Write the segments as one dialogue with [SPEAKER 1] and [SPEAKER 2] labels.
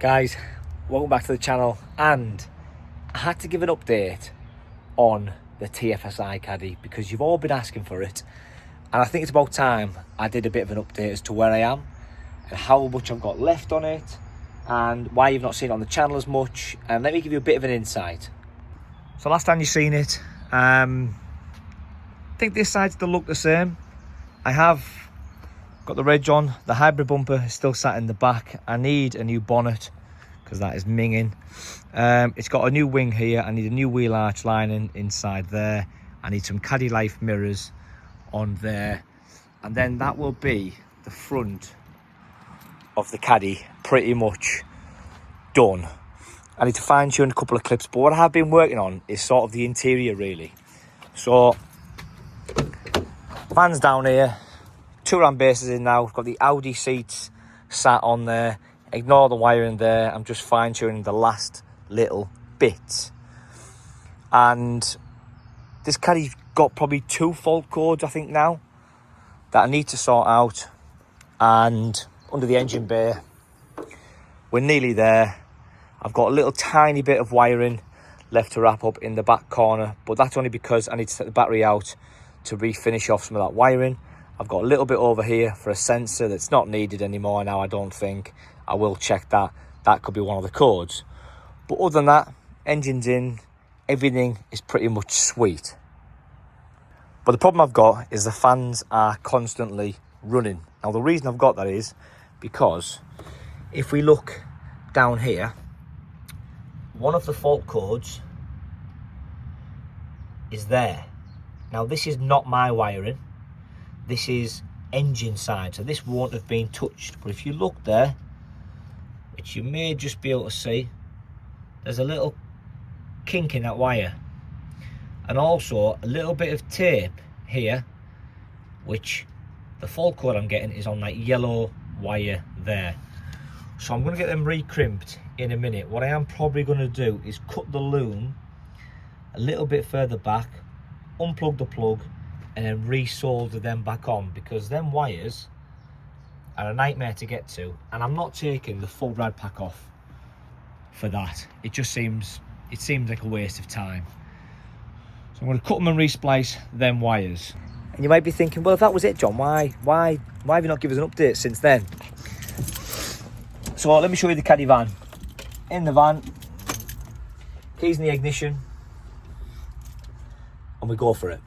[SPEAKER 1] Guys, welcome back to the channel, and I had to give an update on the Tfsi Caddy because you've all been asking for it, and I think it's about time I did a bit of an update as to where I am and how much I've got left on it and why you've not seen it on the channel as much. And let me give you a bit of an insight. So last time you've seen it, I think this side still look the same. I have got the reg on, the hybrid bumper is still sat in the back. I need a new bonnet because that is minging. It's got a new wing here. I need a new wheel arch lining inside there. I need some Caddy Life mirrors on there, and then that will be the front of the Caddy pretty much done. I need to fine tune a couple of clips, but what I have been working on is sort of the interior really. So fans down here, 2 ram bases in now. I've got the Audi seats sat on there. Ignore the wiring there. I'm just fine tuning the last little bits. And this Caddy's got probably 2 fault codes I think now that I need to sort out. And under the engine bay, we're nearly there. I've got a little tiny bit of wiring left to wrap up in the back corner, but that's only because I need to take the battery out to refinish off some of that wiring. I've got a little bit over here for a sensor that's not needed anymore now, I don't think. I will check that. That could be one of the codes. But other than that, engine's in, everything is pretty much sweet. But the problem I've got is the fans are constantly running. Now the reason I've got that is because if we look down here, one of the fault codes is there. Now this is not my wiring. This is engine side, so this won't have been touched. But if you look there, which you may just be able to see, there's a little kink in that wire, and also a little bit of tape here, which the fault code I'm getting is on that yellow wire there. So I'm going to get them re-crimped in a minute. What I am probably going to do is cut the loom a little bit further back, unplug the plug, and then re-solder them back on, because them wires are a nightmare to get to, and I'm not taking the full rad pack off for that. It seems like a waste of time. So I'm going to cut them and re-splice them wires. And you might be thinking, well, if that was it, John, why have you not given us an update since then? So let me show you the Caddy van. In the van, keys in the ignition, and we go for it.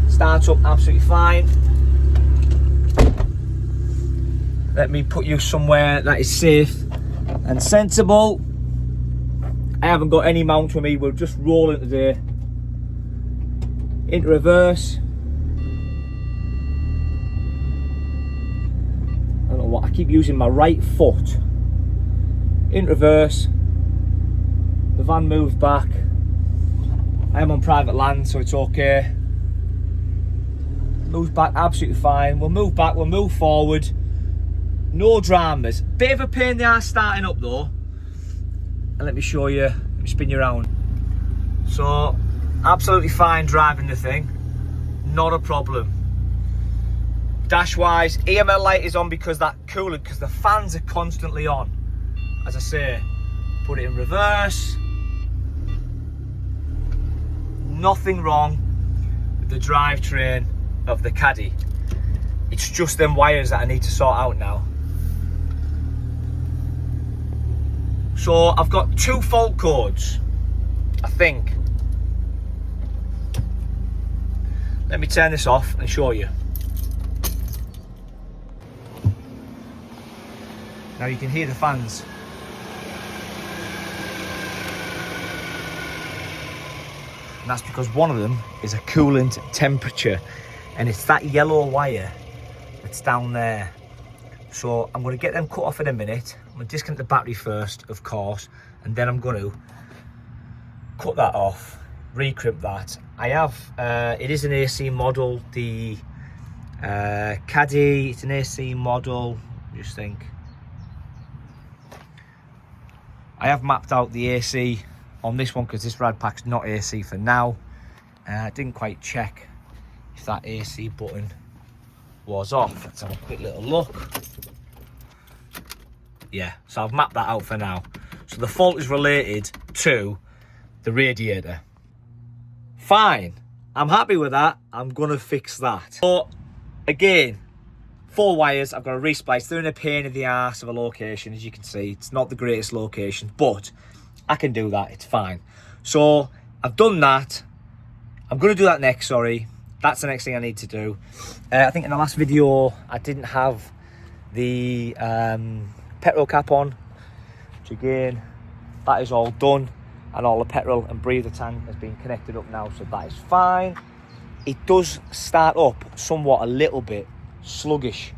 [SPEAKER 1] Starts up absolutely fine. Let me put you somewhere that is safe and sensible. I haven't got any mount with me, we're just rolling today. Into reverse. I don't know what, I keep using my right foot. In reverse. The van moves back. I am on private land, so it's okay. Moves back absolutely fine. We'll move back, we'll move forward. No dramas. Bit of a pain in the ass starting up though. And let me show you, let me spin you around. So, absolutely fine driving the thing. Not a problem. Dash wise, EML light is on because that coolant, because the fans are constantly on. As I say, put it in reverse. Nothing wrong with the drivetrain of the Caddy. It's just them wires that I need to sort out now. So I've got 2 fault codes, I think. Let me turn this off and show you. Now you can hear the fans. And that's because one of them is a coolant temperature, and it's that yellow wire that's down there. So I'm going to get them cut off in a minute. I'm going to disconnect the battery first, of course, and then I'm going to cut that off, re-crimp that. I have, it is an AC model, the Caddy, it's an AC model, just think. I have mapped out the AC on this one because this rad pack's not AC for now. I didn't quite check if that AC button was off. Let's have a quick little look. Yeah, so I've mapped that out for now. So the fault is related to the radiator. Fine, I'm happy with that. I'm gonna fix that. So again, 4 wires, I've got to resplice. They're in a pain in the arse of a location, as you can see. It's not the greatest location, but I can do that, it's fine. So I've done that. I'm gonna do that next, sorry. That's the next thing I need to do. I think in the last video, I didn't have the petrol cap on, which again, that is all done. And all the petrol and breather tank has been connected up now, so that is fine. It does start up somewhat a little bit sluggish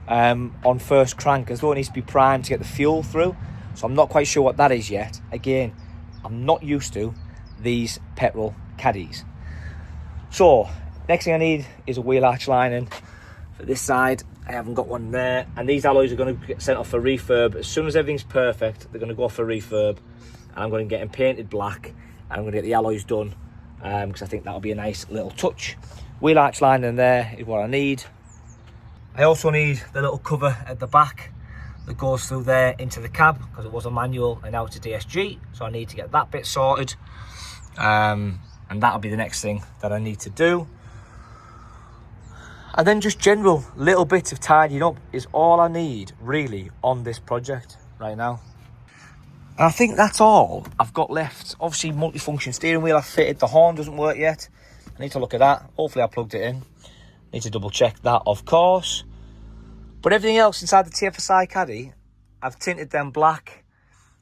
[SPEAKER 1] on first crank, as though it needs to be primed to get the fuel through. So I'm not quite sure what that is yet. Again, I'm not used to these petrol caddies. So next thing I need is a wheel arch lining for this side. I haven't got one there, and these alloys are going to get sent off for refurb. As soon as everything's perfect, they're going to go off for refurb, and I'm going to get them painted black, and I'm going to get the alloys done, because I think that'll be a nice little touch. Wheel arch lining there is what I need. I also need the little cover at the back that goes through there into the cab, because it was a manual and now it's a DSG, so I need to get that bit sorted, and that'll be the next thing that I need to do. And then just general little bits of tidying up is all I need really on this project right now. And I think that's all I've got left. Obviously multifunction steering wheel I've fitted, the horn doesn't work yet. I need to look at that. Hopefully I plugged it in. Need to double check that, of course. But everything else inside the Tfsi Caddy, I've tinted them black.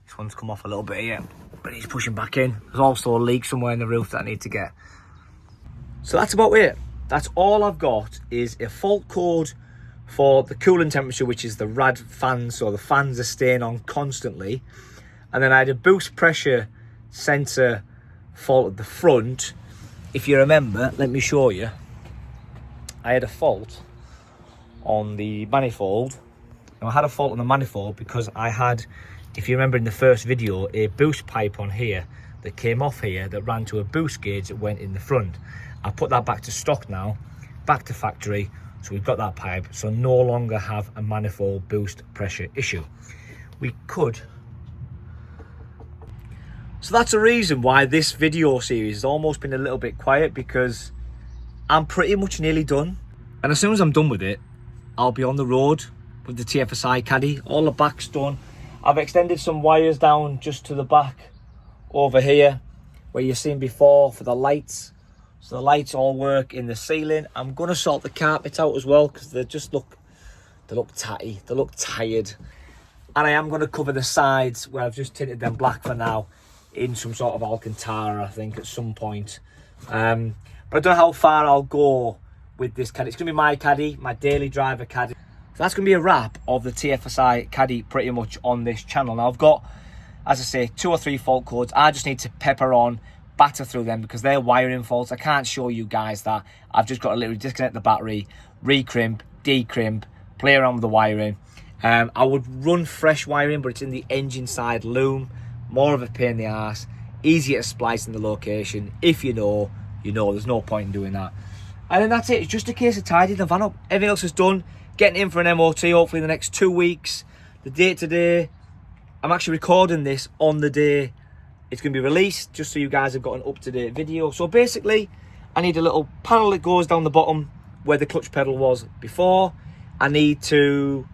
[SPEAKER 1] This one's come off a little bit here, but he's pushing back in. There's also a leak somewhere in the roof that I need to get. So that's about it. That's all I've got, is a fault code for the cooling temperature, which is the rad fans, so the fans are staying on constantly. And then I had a boost pressure sensor fault at the front. If you remember, let me show you. I had a fault on the manifold. Now I had a fault on the manifold because I had, if you remember in the first video, a boost pipe on here that came off here that ran to a boost gauge that went in the front. I put that back to stock now, back to factory, so we've got that pipe, so no longer have a manifold boost pressure issue. We could. So that's the reason why this video series has almost been a little bit quiet, because I'm pretty much nearly done. And as soon as I'm done with it, I'll be on the road with the Tfsi Caddy. All the back's done. I've extended some wires down just to the back over here, where you've seen before, for the lights. So the lights all work in the ceiling. I'm going to sort the carpets out as well, because they look tatty, they look tired. And I am going to cover the sides where I've just tinted them black for now in some sort of Alcantara, I think, at some point. But I don't know how far I'll go with this caddy. It's going to be my caddy, my daily driver caddy. So that's going to be a wrap of the Tfsi Caddy pretty much on this channel. Now I've got, as I say, 2 or 3 fault codes. I just need to pepper on, batter through them, because they're wiring faults. I can't show you guys that. I've just got to literally disconnect the battery, recrimp, decrimp, play around with the wiring. I would run fresh wiring, but it's in the engine side loom. More of a pain in the arse. Easier to splice in the location. If you know, you know. There's no point in doing that. And then that's it. It's just a case of tidying the van up. Everything else is done. Getting in for an MOT, hopefully in the next 2 weeks. The date today, I'm actually recording this on the day it's going to be released, just so you guys have got an up-to-date video. So basically, I need a little panel that goes down the bottom where the clutch pedal was before. I need to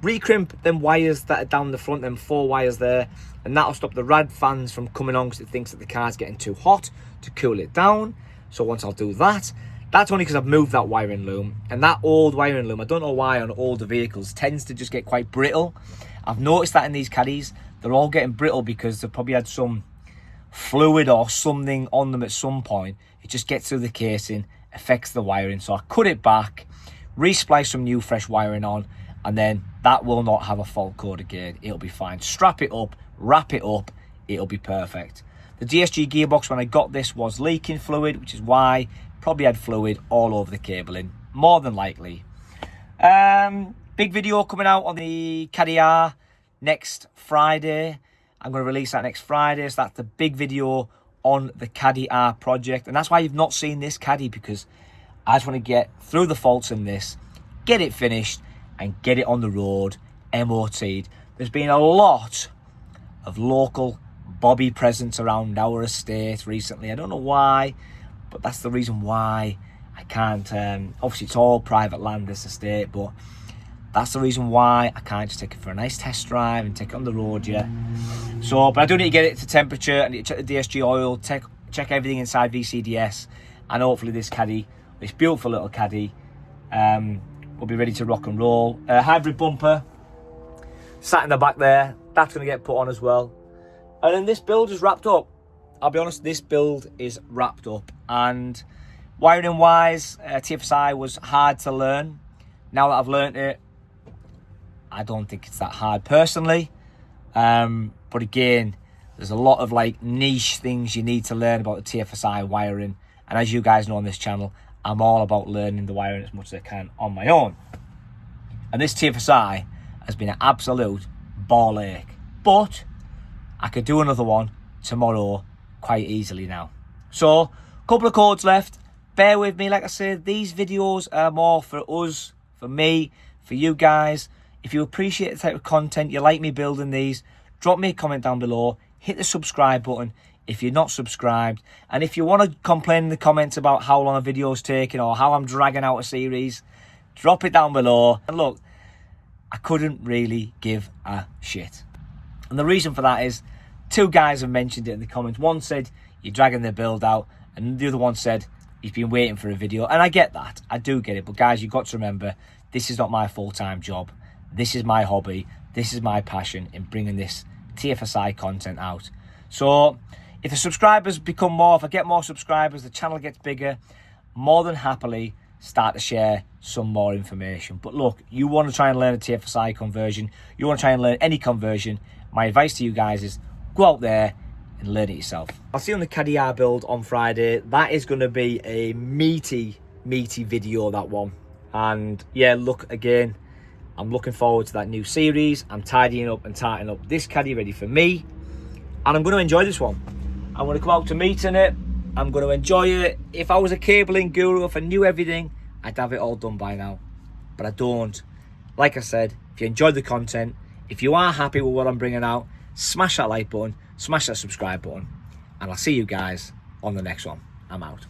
[SPEAKER 1] recrimp them wires that are down the front, them 4 wires there, and that'll stop the rad fans from coming on, because it thinks that the car's getting too hot to cool it down. So once I'll do that, that's only because I've moved that wiring loom, and that old wiring loom, I don't know why on older vehicles, tends to just get quite brittle. I've noticed that in these caddies, they're all getting brittle because they've probably had some fluid or something on them at some point. It just gets through the casing, affects the wiring. So I cut it back, resplice some new fresh wiring on, and then that will not have a fault code again. It'll be fine. Strap it up, wrap it up, it'll be perfect. The DSG gearbox, when I got this, was leaking fluid, which is why probably had fluid all over the cabling, more than likely. Big video coming out on the Caddy R next Friday. I'm going to release that next Friday, so that's the big video on the Caddy R project. And that's why you've not seen this Caddy, because I just want to get through the faults in this, get it finished, and get it on the road, MOT'd. There's been a lot of local Bobby presents around our estate recently. I don't know why, but that's the reason why I can't. Obviously, it's all private land, this estate, but that's the reason why I can't just take it for a nice test drive and take it on the road, yeah. So, but I do need to get it to temperature, and check the DSG oil, check everything inside VCDS, and hopefully this Caddy, this beautiful little Caddy, will be ready to rock and roll. Hybrid bumper sat in the back there. That's going to get put on as well. And then this build is wrapped up. I'll be honest, this build is wrapped up. And wiring wise, Tfsi was hard to learn. Now that I've learnt it, I don't think it's that hard personally. But again, there's a lot of like niche things you need to learn about the Tfsi wiring. And as you guys know on this channel, I'm all about learning the wiring as much as I can on my own. And this Tfsi has been an absolute ball ache. But I could do another one tomorrow quite easily now. So, a couple of codes left. Bear with me. Like I said, these videos are more for us, for me, for you guys. If you appreciate the type of content, you like me building these, drop me a comment down below. Hit the subscribe button if you're not subscribed. And if you want to complain in the comments about how long a video's taking or how I'm dragging out a series, drop it down below. And look, I couldn't really give a shit. And the reason for that is, two guys have mentioned it in the comments. One said, you're dragging the build out. And the other one said, he's been waiting for a video. And I get that. I do get it. But guys, you've got to remember, this is not my full-time job. This is my hobby. This is my passion in bringing this Tfsi content out. So, if the subscribers become more, if I get more subscribers, the channel gets bigger, more than happily start to share some more information. But look, you want to try and learn a Tfsi conversion, you want to try and learn any conversion, my advice to you guys is go out there and learn it yourself. I'll see you on the Caddy R build on Friday. That is going to be a meaty video, that one. And yeah, look, again, I'm looking forward to that new series. I'm tidying up and tarting up this Caddy ready for me. And I'm going to enjoy this one. I'm going to come out to meeting it. I'm going to enjoy it. If I was a cabling guru, if I knew everything, I'd have it all done by now. But I don't. Like I said, if you enjoyed the content, if you are happy with what I'm bringing out, smash that like button, smash that subscribe button. And I'll see you guys on the next one. I'm out.